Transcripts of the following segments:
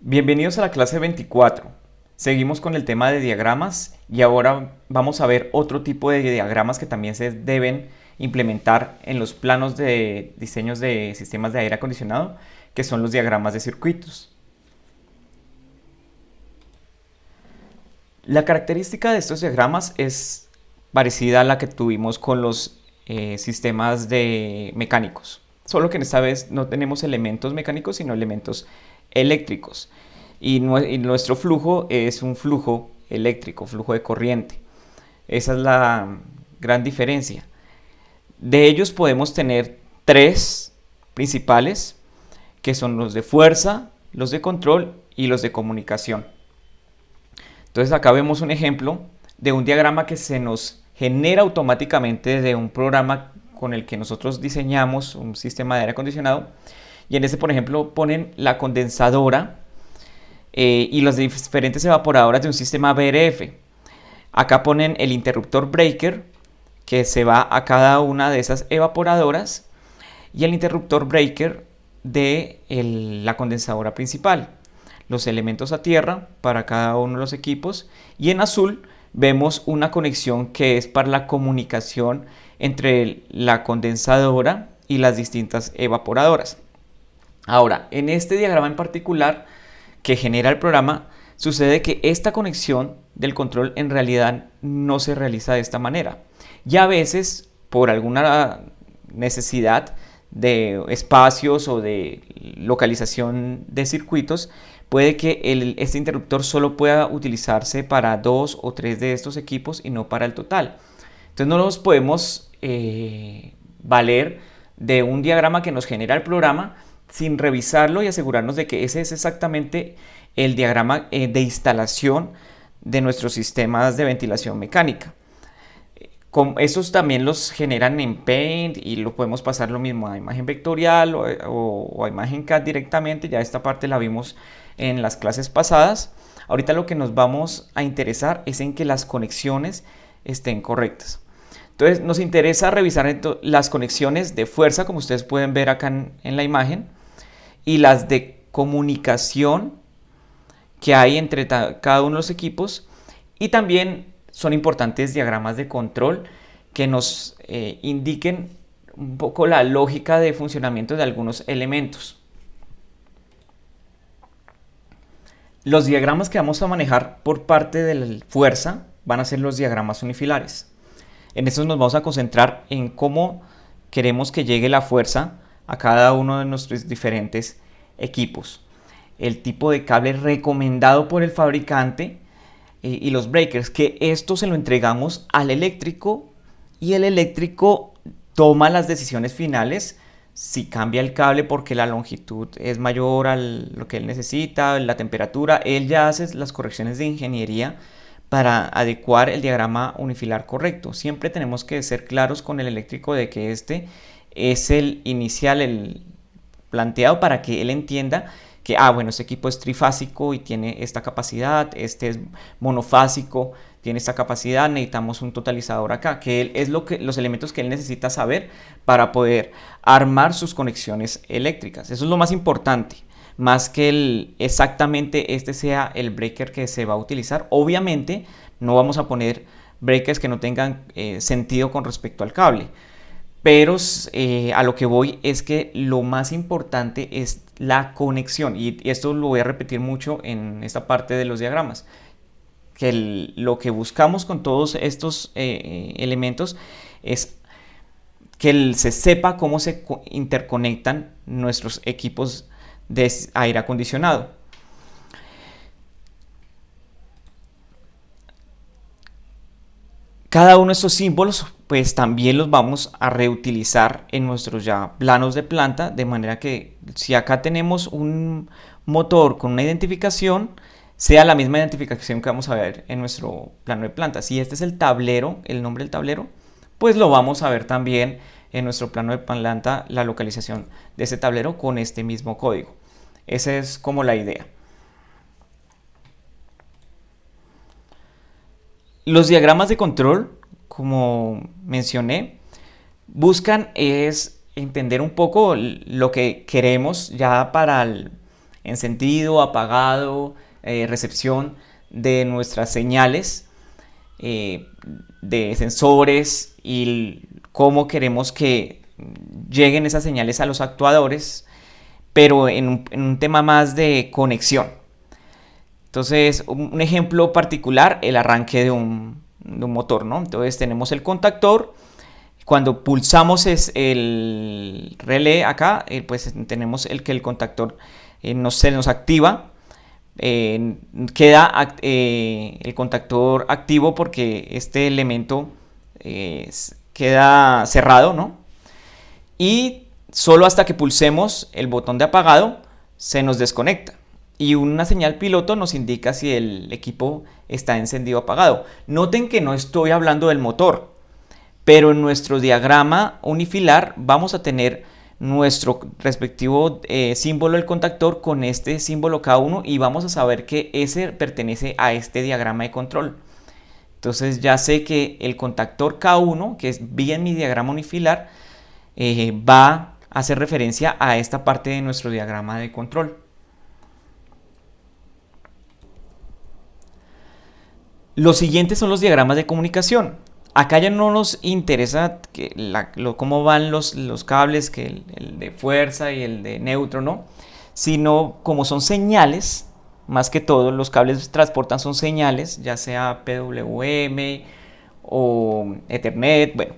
Bienvenidos a la clase 24. Seguimos con el tema de diagramas y ahora vamos a ver otro tipo de diagramas que también se deben implementar en los planos de diseños de sistemas de aire acondicionado, que son los diagramas de circuitos. La característica de estos diagramas es parecida a la que tuvimos con los sistemas de mecánicos, solo que esta vez no tenemos elementos mecánicos sino elementos eléctricos y nuestro flujo es un flujo eléctrico, flujo de corriente. Esa es la gran diferencia. De ellos podemos tener tres principales, que son los de fuerza, los de control y los de comunicación. Entonces acá vemos un ejemplo de un diagrama que se nos genera automáticamente desde un programa con el que nosotros diseñamos un sistema de aire acondicionado. Y en este, por ejemplo, ponen la condensadora y las diferentes evaporadoras de un sistema VRF. Acá ponen el interruptor breaker que se va a cada una de esas evaporadoras y el interruptor breaker de la condensadora principal. Los elementos a tierra para cada uno de los equipos, y en azul vemos una conexión que es para la comunicación entre la condensadora y las distintas evaporadoras. Ahora, en este diagrama en particular que genera el programa, sucede que esta conexión del control en realidad no se realiza de esta manera. Y a veces, por alguna necesidad de espacios o de localización de circuitos, puede que este interruptor solo pueda utilizarse para 2 o 3 de estos equipos y no para el total. Entonces no nos podemos valer de un diagrama que nos genera el programa sin revisarlo y asegurarnos de que ese es exactamente el diagrama de instalación de nuestros sistemas de ventilación mecánica. Estos también los generan en Paint y lo podemos pasar lo mismo a imagen vectorial o a imagen CAD directamente. Ya esta parte la vimos en las clases pasadas. Ahorita lo que nos vamos a interesar es en que las conexiones estén correctas. Entonces nos interesa revisar las conexiones de fuerza, como ustedes pueden ver acá en la imagen, y las de comunicación que hay entre cada uno de los equipos, y también son importantes diagramas de control que nos indiquen un poco la lógica de funcionamiento de algunos elementos. Los diagramas que vamos a manejar por parte de la fuerza van a ser los diagramas unifilares. En estos nos vamos a concentrar en cómo queremos que llegue la fuerza a cada uno de nuestros diferentes equipos, el tipo de cable recomendado por el fabricante y los breakers, que esto se lo entregamos al eléctrico y el eléctrico toma las decisiones finales si cambia el cable porque la longitud es mayor a lo que él necesita, la temperatura. Él ya hace las correcciones de ingeniería para adecuar el diagrama unifilar correcto. Siempre tenemos que ser claros con el eléctrico de que este es el inicial, el planteado, para que él entienda que, bueno, este equipo es trifásico y tiene esta capacidad, este es monofásico, tiene esta capacidad, necesitamos un totalizador acá, que es los elementos que él necesita saber para poder armar sus conexiones eléctricas. Eso es lo más importante, más que exactamente este sea el breaker que se va a utilizar. Obviamente no vamos a poner breakers que no tengan sentido con respecto al cable, pero a lo que voy es que lo más importante es la conexión, y esto lo voy a repetir mucho en esta parte de los diagramas, que lo que buscamos con todos estos elementos es que se sepa cómo se interconectan nuestros equipos de aire acondicionado. Cada uno de estos símbolos pues también los vamos a reutilizar en nuestros ya planos de planta, de manera que si acá tenemos un motor con una identificación, sea la misma identificación que vamos a ver en nuestro plano de planta. Si este es el tablero, el nombre del tablero, pues lo vamos a ver también en nuestro plano de planta, la localización de ese tablero con este mismo código. Esa es como la idea. Los diagramas de control, como mencioné, buscan es entender un poco lo que queremos ya para encendido, apagado, recepción de nuestras señales de sensores y cómo queremos que lleguen esas señales a los actuadores, pero en un tema más de conexión. Entonces, un ejemplo particular, el arranque de un motor, ¿no? Entonces tenemos el contactor. Cuando pulsamos el relé acá, pues tenemos el contactor se nos activa. Queda el contactor activo porque este elemento queda cerrado, ¿no? Y solo hasta que pulsemos el botón de apagado se nos desconecta. Y una señal piloto nos indica si el equipo está encendido o apagado. Noten que no estoy hablando del motor, pero en nuestro diagrama unifilar vamos a tener nuestro respectivo símbolo del contactor con este símbolo K1 y vamos a saber que ese pertenece a este diagrama de control. Entonces ya sé que el contactor K1, que es bien mi diagrama unifilar, va a hacer referencia a esta parte de nuestro diagrama de control. Los siguientes son los diagramas de comunicación. Acá ya no nos interesa cómo van los cables, que el de fuerza y el de neutro, ¿no? Sino como son señales, más que todo, los cables transportan son señales, ya sea PWM o Ethernet, bueno,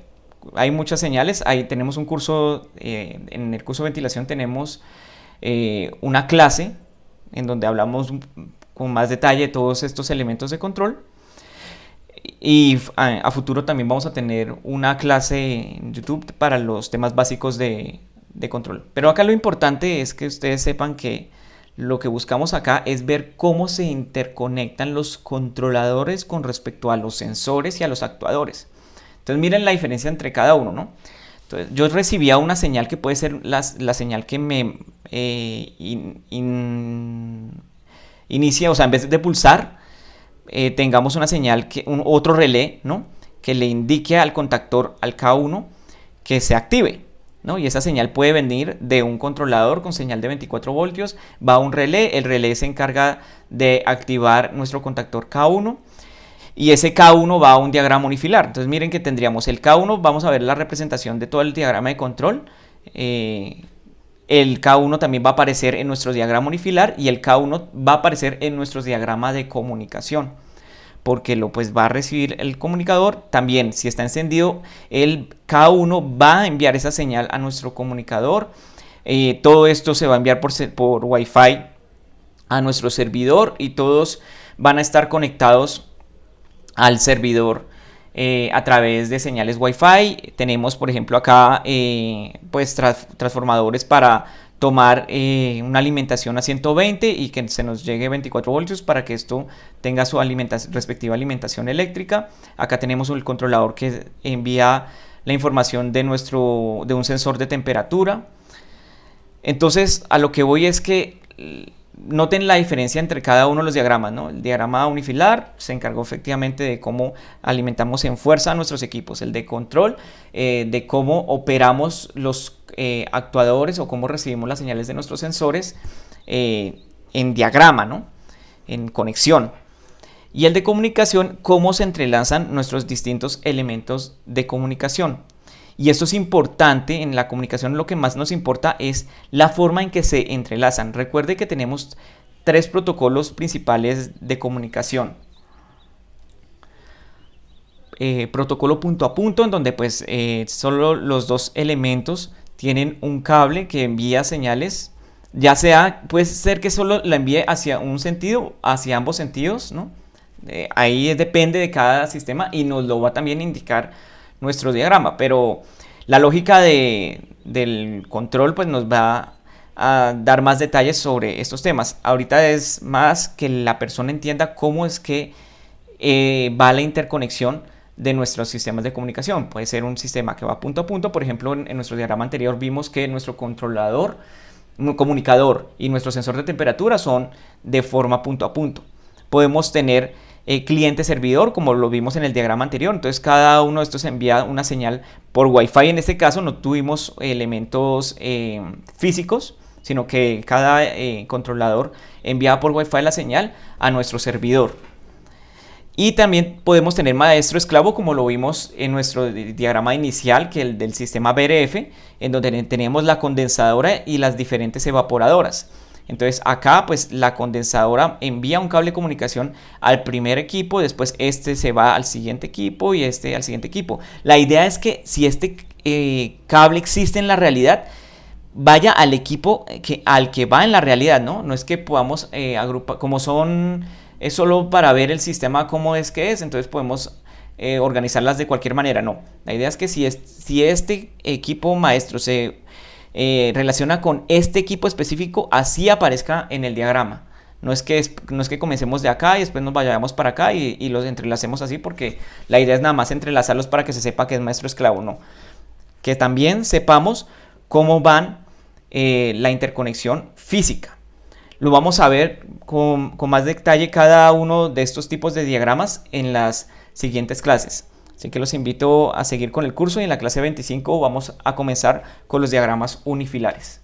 hay muchas señales. Ahí tenemos un curso, en el curso de ventilación tenemos una clase en donde hablamos con más detalle de todos estos elementos de control. Y a futuro también vamos a tener una clase en YouTube para los temas básicos de control. Pero acá lo importante es que ustedes sepan que lo que buscamos acá es ver cómo se interconectan los controladores con respecto a los sensores y a los actuadores. Entonces miren la diferencia entre cada uno, ¿no? Entonces, yo recibía una señal que puede ser la señal que me inicia, o sea, en vez de pulsar, tengamos una señal, otro relé, ¿no? Que le indique al contactor, al K1, que se active, ¿no? Y esa señal puede venir de un controlador con señal de 24 voltios, va a un relé, el relé se encarga de activar nuestro contactor K1 y ese K1 va a un diagrama unifilar. Entonces miren que tendríamos el K1, vamos a ver la representación de todo el diagrama de control. El K1 también va a aparecer en nuestro diagrama unifilar y el K1 va a aparecer en nuestro diagrama de comunicación, porque pues va a recibir el comunicador. También, si está encendido, el K1 va a enviar esa señal a nuestro comunicador. Todo esto se va a enviar por Wi-Fi a nuestro servidor y todos van a estar conectados al servidor a través de señales Wi-Fi. Tenemos, por ejemplo, acá pues transformadores para tomar una alimentación a 120 y que se nos llegue 24 voltios para que esto tenga su respectiva alimentación eléctrica. Acá tenemos el controlador que envía la información de un sensor de temperatura. Entonces, a lo que voy es que noten la diferencia entre cada uno de los diagramas, ¿no? El diagrama unifilar se encargó efectivamente de cómo alimentamos en fuerza a nuestros equipos. El de control, de cómo operamos los actuadores o cómo recibimos las señales de nuestros sensores en diagrama, ¿no? En conexión. Y el de comunicación, cómo se entrelazan nuestros distintos elementos de comunicación. Y esto es importante en la comunicación. Lo que más nos importa es la forma en que se entrelazan. Recuerde que tenemos 3 protocolos principales de comunicación. Protocolo punto a punto, en donde pues solo los 2 elementos tienen un cable que envía señales. Ya sea, puede ser que solo la envíe hacia un sentido, hacia ambos sentidos, ¿no? Ahí depende de cada sistema y nos lo va también a indicar nuestro diagrama, pero la lógica del control pues nos va a dar más detalles sobre estos temas. Ahorita es más que la persona entienda cómo es que va la interconexión de nuestros sistemas de comunicación. Puede ser un sistema que va punto a punto. Por ejemplo, en nuestro diagrama anterior vimos que nuestro comunicador y nuestro sensor de temperatura son de forma punto a punto. Podemos tener cliente-servidor, como lo vimos en el diagrama anterior. Entonces cada uno de estos envía una señal por Wi-Fi. En este caso no tuvimos elementos físicos, sino que cada controlador envía por Wi-Fi la señal a nuestro servidor. Y también podemos tener maestro esclavo, como lo vimos en nuestro diagrama inicial, que el del sistema BRF, en donde tenemos la condensadora y las diferentes evaporadoras. Entonces acá pues la condensadora envía un cable de comunicación al primer equipo, después este se va al siguiente equipo y este al siguiente equipo. La idea es que si este cable existe en la realidad, vaya al equipo al que va en la realidad, ¿no? No es que podamos agrupar, como son, es solo para ver el sistema cómo es que es, entonces podemos organizarlas de cualquier manera, no. La idea es que si este equipo maestro se relaciona con este equipo específico, así aparezca en el diagrama. No es que comencemos de acá y después nos vayamos para acá y los entrelacemos así, porque la idea es nada más entrelazarlos para que se sepa que es maestro esclavo, no. Que también sepamos cómo van la interconexión física. Lo vamos a ver con más detalle cada uno de estos tipos de diagramas en las siguientes clases. Así que los invito a seguir con el curso y en la clase 25 vamos a comenzar con los diagramas unifilares.